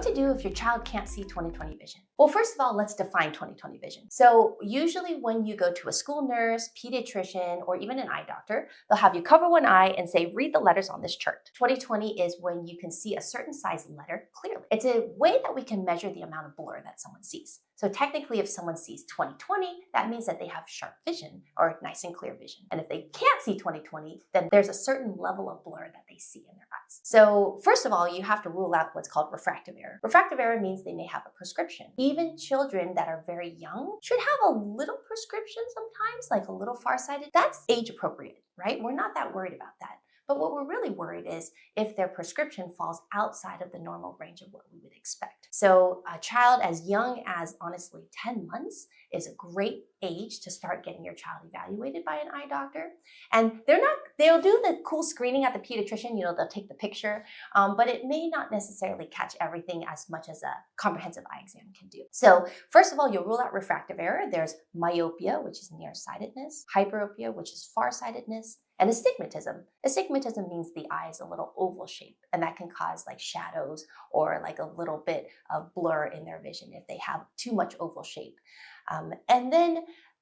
What to do if your child can't see 20/20 vision? Well, first of all, let's define 20/20 vision. So usually when you go to a school nurse, pediatrician, or even an eye doctor, they'll have you cover one eye and say, read the letters on this chart. 20/20 is when you can see a certain size letter clearly. It's a way that we can measure the amount of blur that someone sees. So technically, if someone sees 20/20, that means that they have sharp vision or nice and clear vision. And if they can't see 20/20, then there's a certain level of blur that they see in their eyes. So first of all, you have to rule out what's called refractive error. Refractive error means they may have a prescription. Even children that are very young should have a little prescription sometimes, like a little farsighted. That's age appropriate, right? We're not that worried about that. But what we're really worried is if their prescription falls outside of the normal range of what we would expect. So a child as young as, honestly, 10 months is a great age to start getting your child evaluated by an eye doctor. And they'll do the cool screening at the pediatrician, they'll take the picture, but it may not necessarily catch everything as much as a comprehensive eye exam can do. So first of all, you'll rule out refractive error. There's myopia, which is nearsightedness, hyperopia, which is farsightedness, and astigmatism. Astigmatism means the eye is a little oval shape, and that can cause like shadows or like a little bit of blur in their vision if they have too much oval shape.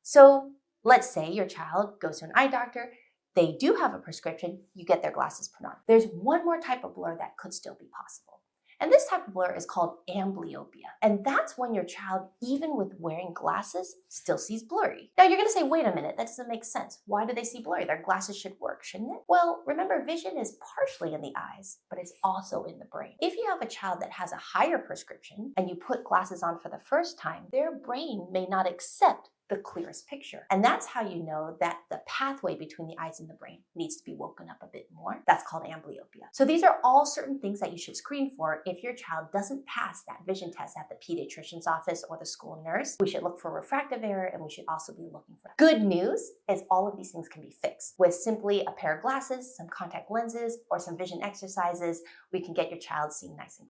So let's say your child goes to an eye doctor, they do have a prescription, you get their glasses put on. There's one more type of blur that could still be possible. And this type of blur is called amblyopia. And that's when your child, even with wearing glasses, still sees blurry. Now you're gonna say, wait a minute, that doesn't make sense. Why do they see blurry? Their glasses should work, shouldn't it? Well, remember, vision is partially in the eyes, but it's also in the brain. If you have a child that has a higher prescription and you put glasses on for the first time, their brain may not accept the clearest picture. And that's how you know that the pathway between the eyes and the brain needs to be woken up a bit more. That's called amblyopia. So these are all certain things that you should screen for if your child doesn't pass that vision test at the pediatrician's office or the school nurse. We should look for refractive error, and we should also be looking for good news is all of these things can be fixed with simply a pair of glasses, some contact lenses, or some vision exercises. We can get your child seeing nice and